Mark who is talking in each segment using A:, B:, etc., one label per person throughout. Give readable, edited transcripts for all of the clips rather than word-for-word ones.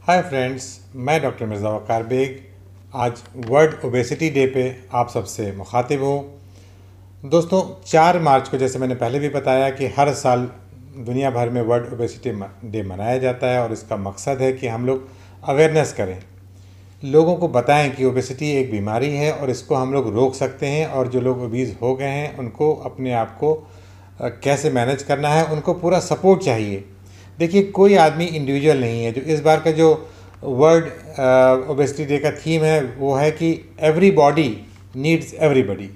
A: Hi friends, मैं doctor Mirza वक़ार bag आज world obesity day पे आप सबसे मुखातिब हूँ। दोस्तों, 4 मार्च को जैसे मैंने पहले भी बताया कि हर साल दुनिया भर में वर्ल्ड ओबेसिटी डे मनाया जाता है और इसका मकसद है कि हम लोग अवेयरनेस करें, लोगों को बताएं कि ओबेसिटी एक बीमारी है और इसको हम लोग रोक सकते हैं। और जो लोग ओबीज़ हो गए हैं उनको अपने आप को कैसे मैनेज करना है, उनको पूरा सपोर्ट चाहिए। देखिए, कोई आदमी इंडिविजुअल नहीं है। जो इस बार का जो वर्ल्ड ओबेसिटी डे का थीम है वो है कि एवरी बॉडी नीड्स एवरीबडी।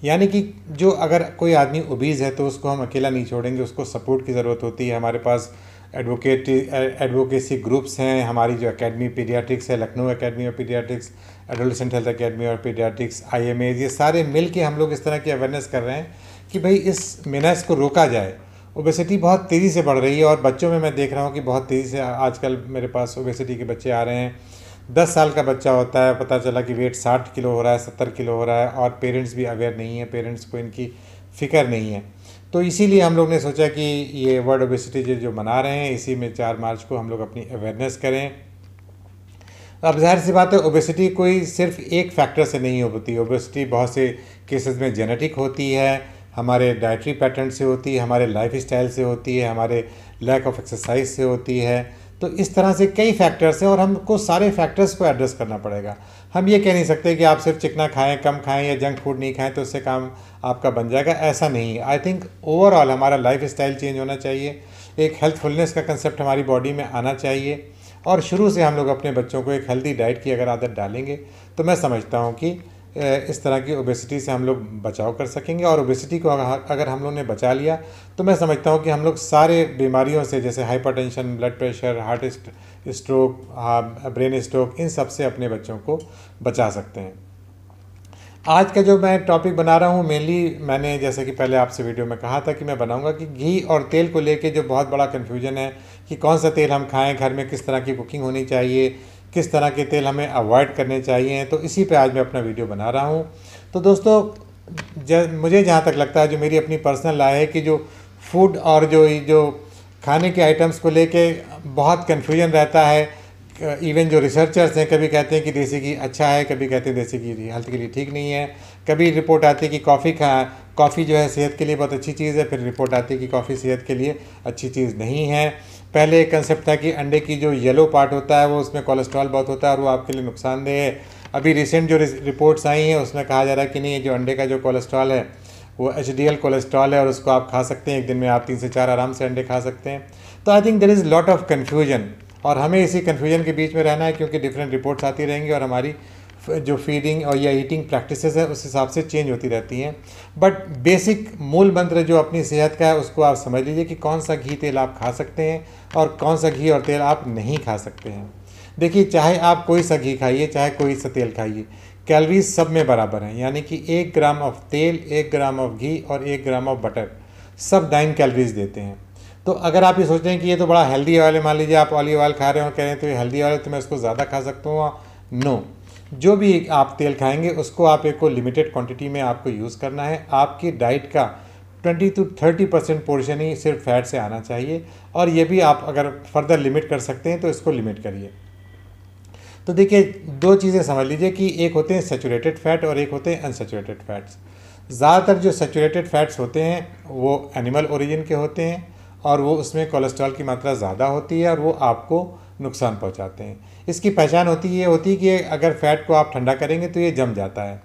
A: यानी कि जो अगर कोई आदमी ओबीज़ है तो उसको हम अकेला नहीं छोड़ेंगे, उसको सपोर्ट की ज़रूरत होती है। हमारे पास एडवोकेसी ग्रुप्स हैं। हमारी जो एकेडमी पीडियाट्रिक्स है, Lucknow academy of paediatrics, adolescent health academy of paediatrics, IMA, ये सारे मिल के हम लोग इस तरह की अवेयरनेस कर रहे हैं कि भाई इस मेनास को रोका जाए। ओबेसिटी बहुत तेज़ी से बढ़ रही है और बच्चों में मैं देख रहा हूँ कि बहुत तेज़ी से आजकल मेरे पास ओबेसिटी के बच्चे आ रहे हैं। 10 साल का बच्चा होता है, पता चला कि वेट 60 किलो हो रहा है, 70 किलो हो रहा है और पेरेंट्स भी अवेयर नहीं है, पेरेंट्स को इनकी फ़िक्र नहीं है। तो इसीलिए हम लोग ने सोचा कि ये वर्ल्ड ओबेसिटी डे जो मना रहे हैं, इसी में 4 मार्च को हम लोग अपनी अवेयरनेस करें। अब ज़ाहिर सी बात है, ओबेसिटी कोई सिर्फ एक फैक्टर से नहीं होती। ओबेसिटी बहुत से केसेस में जेनेटिक होती है, हमारे डाइटरी पैटर्न से होती है, हमारे लाइफ स्टाइल से होती है, हमारे लैक ऑफ एक्सरसाइज से होती है। तो इस तरह से कई फैक्टर्स हैं और हमको सारे फैक्टर्स को एड्रेस करना पड़ेगा। हम ये कह नहीं सकते कि आप सिर्फ चिकना खाएं, कम खाएं या जंक फूड नहीं खाएं तो इससे काम आपका बन जाएगा, ऐसा नहीं है। आई थिंक ओवरऑल हमारा लाइफ स्टाइल चेंज होना चाहिए, एक हेल्थफुलनेस का कंसेप्ट हमारी बॉडी में आना चाहिए और शुरू से हम लोग अपने बच्चों को एक हेल्दी डाइट की अगर आदत डालेंगे तो मैं समझता हूँ कि इस तरह की ओबेसिटी से हम लोग बचाव कर सकेंगे। और ओबेसिटी को अगर हम लोग ने बचा लिया तो मैं समझता हूँ कि हम लोग सारे बीमारियों से, जैसे hypertension, blood pressure, heart stroke, brain stroke, इन सब से अपने बच्चों को बचा सकते हैं। आज का जो मैं टॉपिक बना रहा हूँ, मेनली मैंने जैसे कि पहले आपसे वीडियो में कहा था कि मैं बनाऊंगा कि घी और तेल को लेके जो बहुत बड़ा कन्फ्यूजन है कि कौन सा तेल हम खाएं, घर में किस तरह की कुकिंग होनी चाहिए, किस तरह के तेल हमें अवॉइड करने चाहिए, तो इसी पे आज मैं अपना वीडियो बना रहा हूँ। तो दोस्तों, मुझे जहाँ तक लगता है, जो मेरी अपनी पर्सनल राय है कि जो फूड और जो खाने के आइटम्स को लेके बहुत कन्फ्यूजन रहता है। इवन जो रिसर्चर्स हैं, कभी कहते हैं कि देसी घी अच्छा है, कभी कहते हैं देसी घी हेल्थ के लिए ठीक नहीं है। कभी रिपोर्ट आती है कि कॉफ़ी जो है सेहत के लिए बहुत अच्छी चीज़ है, फिर रिपोर्ट आती है कि कॉफ़ी सेहत के लिए अच्छी चीज़ नहीं है। पहले एक कंसेप्ट था कि अंडे की जो येलो पार्ट होता है वो उसमें कोलेस्ट्रॉल बहुत होता है और वो आपके लिए नुकसानदेह है। अभी रिसेंट जो रिपोर्ट्स आई हैं उसमें कहा जा रहा है कि नहीं, जो अंडे का जो कोलेस्ट्रॉल है वो HDL कोलेस्ट्रॉल है और उसको आप खा सकते हैं। एक दिन में आप 3 से 4 आराम से अंडे खा सकते हैं। तो I think there is lot of confusion और हमें इसी कन्फ्यूजन के बीच में रहना है, क्योंकि डिफरेंट रिपोर्ट्स आती रहेंगी और हमारी जो फीडिंग और या ईटिंग प्रैक्टिसेस है उस हिसाब से चेंज होती रहती हैं। बट बेसिक मूल मंत्र जो अपनी सेहत का है उसको आप समझ लीजिए कि कौन सा घी तेल आप खा सकते हैं और कौन सा घी और तेल आप नहीं खा सकते हैं। देखिए, चाहे आप कोई सा घी खाइए, चाहे कोई सा तेल खाइए, कैलोरीज सब में बराबर हैं। यानी कि 1 ग्राम ऑफ तेल, 1 ग्राम ऑफ घी और 1 ग्राम ऑफ बटर सब 9 कैलोरीज देते हैं। तो अगर आप ये सोच रहे हैं कि ये तो बड़ा हेल्दी ऑयल है, मान लीजिए आप ऑलिव ऑयल खा रहे हो, कह रहे हैं तो ये हेल्दी ऑयल है तो मैं इसको ज़्यादा खा सकता हूँ, नो। जो भी आप तेल खाएंगे उसको आप एक को लिमिटेड क्वांटिटी में आपको यूज़ करना है। आपकी डाइट का 20 to 30% पोर्शन ही सिर्फ फैट से आना चाहिए और ये भी आप अगर फर्दर लिमिट कर सकते हैं तो इसको लिमिट करिए। तो देखिए, 2 चीज़ें समझ लीजिए कि एक होते हैं सैचुरेटेड फैट और एक होते हैं अनसैचुरेटेड फैट्स। ज़्यादातर जो सैचुरेटेड फैट्स होते हैं वो एनिमल ओरिजिन के होते हैं और वो उसमें कोलेस्ट्रॉल की मात्रा ज़्यादा होती है और वो आपको नुकसान पहुंचाते हैं। इसकी पहचान होती है कि अगर फैट को आप ठंडा करेंगे तो ये जम जाता है।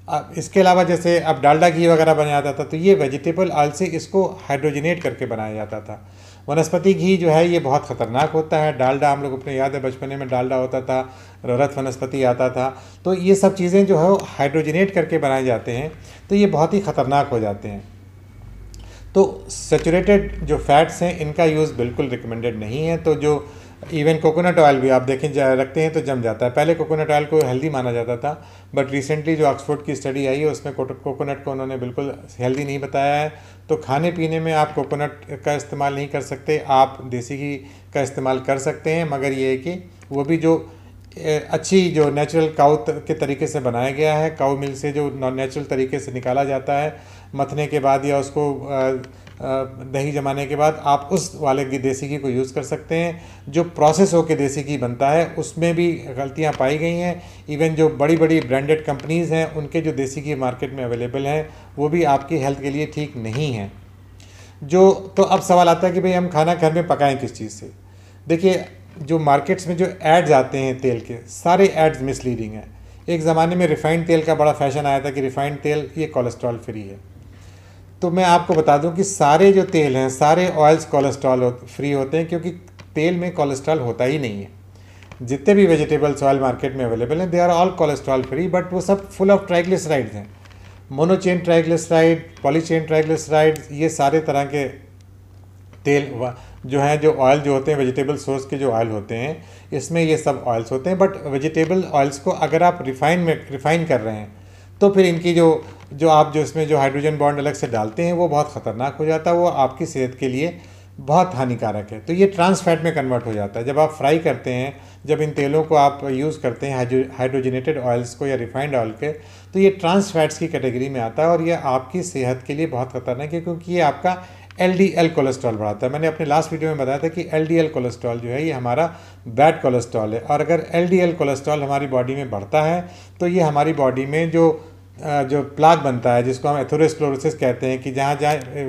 A: अब इसके अलावा जैसे अब डालडा घी वगैरह बनाया जाता था तो ये वेजिटेबल ऑयल से इसको हाइड्रोजनेट करके बनाया जाता था। वनस्पति घी जो है ये बहुत ख़तरनाक होता है। डालडा, हम लोग अपने याद है बचपने में डालडा होता था, रत वनस्पति आता था, तो ये सब चीज़ें जो है वो हाइड्रोजनेट करके बनाए जाते हैं तो ये बहुत ही ख़तरनाक हो जाते हैं। तो सैचुरेटेड जो फैट्स हैं इनका यूज़ बिल्कुल रिकमेंडेड नहीं है। तो जो इवन कोकोनट ऑयल भी आप देखें रखते हैं तो जम जाता है। पहले कोकोनट ऑयल को हेल्दी माना जाता था, बट रिसेंटली जो ऑक्सफोर्ड की स्टडी आई है उसमें कोकोनट को उन्होंने बिल्कुल हेल्दी नहीं बताया है। तो खाने पीने में आप कोकोनट का इस्तेमाल नहीं कर सकते, आप देसी घी का इस्तेमाल कर सकते हैं, मगर ये है कि वो भी जो अच्छी जो नेचुरल काउ के तरीके से बनाया गया है, काउ मिल्क से जो नेचुरल तरीके से निकाला जाता है, मथने के बाद या उसको दही जमाने के बाद आप उस वाले की देसी घी को यूज़ कर सकते हैं। जो प्रोसेस होकर देसी घी बनता है उसमें भी गलतियां पाई गई हैं। इवन जो बड़ी बड़ी ब्रांडेड कंपनीज़ हैं उनके जो देसी घी मार्केट में अवेलेबल हैं वो भी आपकी हेल्थ के लिए ठीक नहीं हैं। तो अब सवाल आता है कि भाई हम खाना घर में पकाएं किस चीज़ से। देखिए, जो मार्केट्स में जो एड्स आते हैं तेल के, सारे एड्स मिसलीडिंग हैं। एक ज़माने में रिफ़ाइंड तेल का बड़ा फैशन आया था कि रिफ़ाइंड तेल ये कोलेस्ट्रॉल फ्री है। तो मैं आपको बता दूं कि सारे जो तेल हैं, सारे ऑयल्स कोलेस्ट्रॉल फ्री होते हैं, क्योंकि तेल में कोलेस्ट्रॉल होता ही नहीं है। जितने भी वेजिटेबल्स ऑयल मार्केट में अवेलेबल हैं they are all cholesterol free, but वो सब फुल ऑफ ट्राइग्लिसराइड्स हैं। मोनोचेन ट्राइग्लिसराइड, पॉलीचेन ट्राइग्लिसराइड, ये सारे तरह के तेल जो हैं, जो ऑयल जो होते हैं वेजिटेबल सोर्स के जो ऑयल होते हैं, इसमें ये सब ऑयल्स होते हैं। बट वेजिटेबल ऑयल्स को अगर आप रिफ़ाइन कर रहे हैं तो फिर इनकी जो आप जो इसमें जो हाइड्रोजन बॉन्ड अलग से डालते हैं वो बहुत ख़तरनाक हो जाता है, वो आपकी सेहत के लिए बहुत हानिकारक है। तो ये ट्रांस फैट में कन्वर्ट हो जाता है। जब आप फ्राई करते हैं, जब इन तेलों को आप यूज़ करते हैं हाइड्रोजनेटेड ऑयल्स को या रिफाइंड ऑयल के, तो ये ट्रांस फैट्स की कैटेगरी में आता है और ये आपकी सेहत के लिए बहुत खतरनाक है, क्योंकि ये आपका LDL कोलेस्ट्रॉल बढ़ाता है। मैंने अपने लास्ट वीडियो में बताया था कि LDL कोलेस्ट्रॉल जो है ये हमारा बैड कोलेस्ट्रॉल है, और अगर LDL कोलेस्ट्रॉल हमारी बॉडी में बढ़ता है तो ये हमारी बॉडी में जो प्लाक बनता है, जिसको हम एथेरोस्क्लेरोसिस कहते हैं, कि जहाँ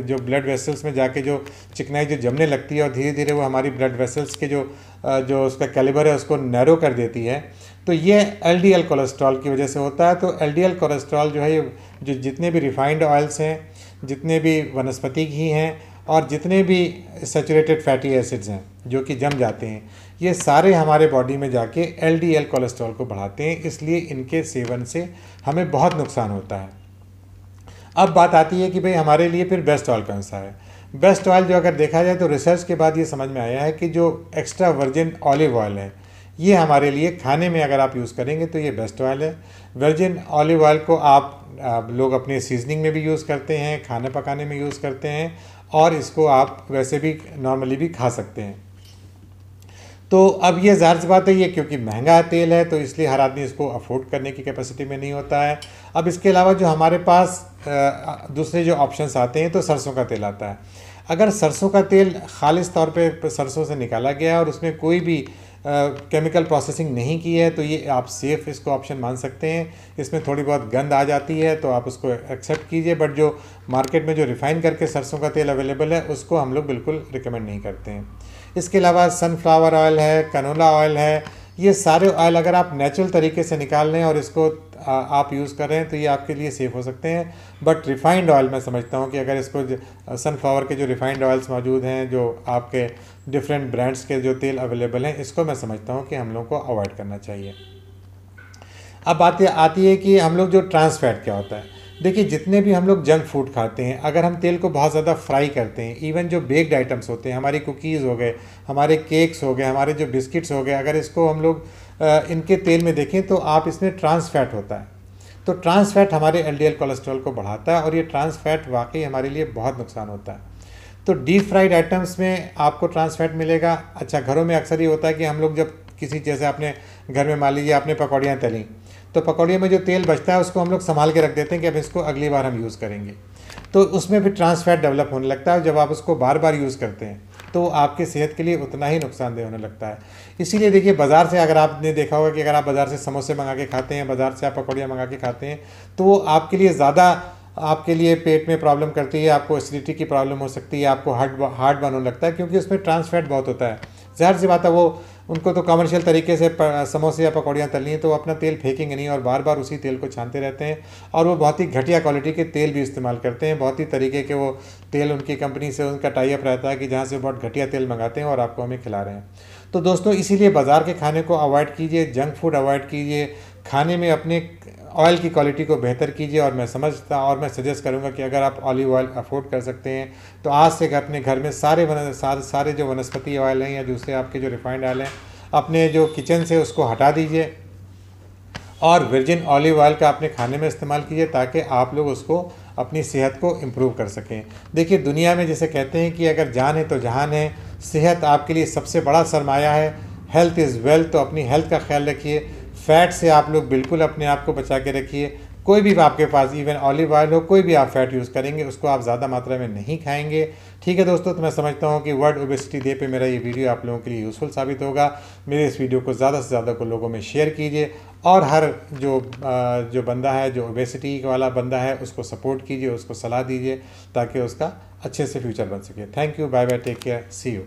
A: जो ब्लड वेसल्स में जाके जो चिकनाई जो जमने लगती है और धीरे धीरे वो हमारी ब्लड वेसल्स के जो उसका कैलिबर है उसको नैरो कर देती है, तो ये LDL कोलेस्ट्रॉल की वजह से होता है। तो LDL कोलेस्ट्रॉल जो है ये जो जितने भी रिफाइंड ऑयल्स हैं, जितने भी वनस्पति घी हैं और जितने भी सैचुरेटेड फैटी एसिड्स हैं जो कि जम जाते हैं, ये सारे हमारे बॉडी में जाके LDL कोलेस्ट्रॉल को बढ़ाते हैं। इसलिए इनके सेवन से हमें बहुत नुकसान होता है। अब बात आती है कि भाई हमारे लिए फिर बेस्ट ऑयल कौन सा है। बेस्ट ऑयल जो अगर देखा जाए तो रिसर्च के बाद ये समझ में आया है कि जो एक्स्ट्रा वर्जिन ऑलिव ऑयल है ये हमारे लिए खाने में अगर आप यूज़ करेंगे तो ये बेस्ट ऑयल है। वर्जिन ऑलिव ऑयल को आप लोग अपने सीजनिंग में भी यूज़ करते हैं, खाना पकाने में यूज़ करते हैं, और इसको आप वैसे भी नॉर्मली भी खा सकते हैं। तो अब ये ज़ाहिर सी बात है, ये क्योंकि महंगा तेल है तो इसलिए हर आदमी इसको अफोर्ड करने की कैपेसिटी में नहीं होता है। अब इसके अलावा जो हमारे पास दूसरे जो ऑप्शंस आते हैं तो सरसों का तेल आता है। अगर सरसों का तेल खालिस तौर पे सरसों से निकाला गया है और उसमें कोई भी केमिकल प्रोसेसिंग नहीं की है तो ये आप सेफ़ इसको ऑप्शन मान सकते हैं। इसमें थोड़ी बहुत गंध आ जाती है तो आप उसको एक्सेप्ट कीजिए, बट जो मार्केट में जो रिफ़ाइन करके सरसों का तेल अवेलेबल है उसको हम लोग बिल्कुल रिकमेंड नहीं करते हैं। इसके अलावा सनफ्लावर ऑयल है, कनोला ऑयल है, ये सारे ऑयल अगर आप नेचुरल तरीके से निकाल लें और इसको आप यूज़ कर रहे हैं तो ये आपके लिए सेफ़ हो सकते हैं। बट रिफ़ाइंड ऑयल मैं समझता हूँ कि अगर इसको सनफ्लावर के जो रिफ़ाइंड ऑयल्स मौजूद हैं, जो आपके डिफरेंट ब्रांड्स के जो तेल अवेलेबल हैं, इसको मैं समझता हूँ कि हम लोग को अवॉइड करना चाहिए। अब बात आती है कि हम लोग जो ट्रांस फैट क्या होता है। देखिए, जितने भी हम लोग जंक फूड खाते हैं, अगर हम तेल को बहुत ज़्यादा फ्राई करते हैं, इवन जो बेक्ड आइटम्स होते हैं, हमारी कुकीज़ हो गए, हमारे केक्स हो गए, हमारे जो बिस्किट्स हो गए, अगर इसको हम लोग इनके तेल में देखें तो आप इसमें ट्रांस फैट होता है। तो ट्रांस फैट हमारे LDL कोलेस्ट्रॉल को बढ़ाता है और ये ट्रांस फैट वाकई हमारे लिए बहुत नुकसान होता है। तो डीप फ्राइड आइटम्स में आपको ट्रांस फैट मिलेगा। अच्छा, घरों में अक्सर ये होता है कि हम लोग जब किसी, जैसे आपने घर में मान लीजिए आपने पकौड़ियाँ तली, तो पकौड़ियों में जो तेल बचता है उसको हम लोग संभाल के रख देते हैं कि अब इसको अगली बार हम यूज़ करेंगे, तो उसमें भी ट्रांस फैट डेवलप होने लगता है। जब आप उसको बार बार यूज़ करते हैं तो आपकी सेहत के लिए उतना ही नुकसानदेह होने लगता है। इसीलिए देखिए, बाज़ार से अगर आपने देखा होगा कि अगर आप बाज़ार से समोसे मंगा के खाते हैं, बाज़ार से आप पकौड़ियाँ मंगा के खाते हैं, तो वो आपके लिए ज़्यादा आपके लिए पेट में प्रॉब्लम करती है, आपको एसिडिटी की प्रॉब्लम हो सकती है, आपको हार्ट बर्न होने लगता है, क्योंकि उसमें ट्रांस फैट बहुत होता है। ज़ाहिर सी बात है, वो उनको तो कमर्शियल तरीके से समोसे या पकौड़ियाँ तलनी है तो वो अपना तेल फेंकेंगे नहीं और बार बार उसी तेल को छानते रहते हैं, और वो बहुत ही घटिया क्वालिटी के तेल भी इस्तेमाल करते हैं। बहुत ही तरीके के वो तेल उनकी कंपनी से उनका टाई अप रहता है कि जहाँ से बहुत घटिया तेल मंगाते हैं और आपको हमें खिला रहे हैं। तो दोस्तों, इसीलिए बाज़ार के खाने को अवॉइड कीजिए, जंक फूड अवॉइड कीजिए, खाने में अपने ऑयल की क्वालिटी को बेहतर कीजिए। और मैं सजेस्ट करूंगा कि अगर आप ऑलिव ऑयल अफोर्ड कर सकते हैं तो आज से अपने घर में सारे जो वनस्पति ऑयल हैं या दूसरे आपके जो रिफाइंड ऑयल हैं, अपने जो किचन से उसको हटा दीजिए और वर्जिन ऑलिव ऑयल का अपने खाने में इस्तेमाल कीजिए, ताकि आप लोग उसको अपनी सेहत को इम्प्रूव कर सकें। देखिए, दुनिया में जैसे कहते हैं कि अगर जान है तो जहान है, सेहत आपके लिए सबसे बड़ा सरमाया है। Health is wealth. तो अपनी हेल्थ का ख्याल रखिए। फ़ैट से आप लोग बिल्कुल अपने आप को बचा के रखिए। कोई भी आपके पास इवन ऑलिव ऑयल हो, कोई भी आप फैट यूज़ करेंगे उसको आप ज़्यादा मात्रा में नहीं खाएंगे। ठीक है दोस्तों, तो मैं समझता हूँ कि वर्ल्ड ओबेसिटी डे पे मेरा ये वीडियो आप लोगों के लिए यूज़फुल साबित होगा। मेरे इस वीडियो को ज़्यादा से ज़्यादा को लोगों में शेयर कीजिए और हर जो बंदा है, जो ओबेसिटी वाला बंदा है, उसको सपोर्ट कीजिए, उसको सलाह दीजिए ताकि उसका अच्छे से फ्यूचर बन सके। Thank you, bye bye, take care, see you.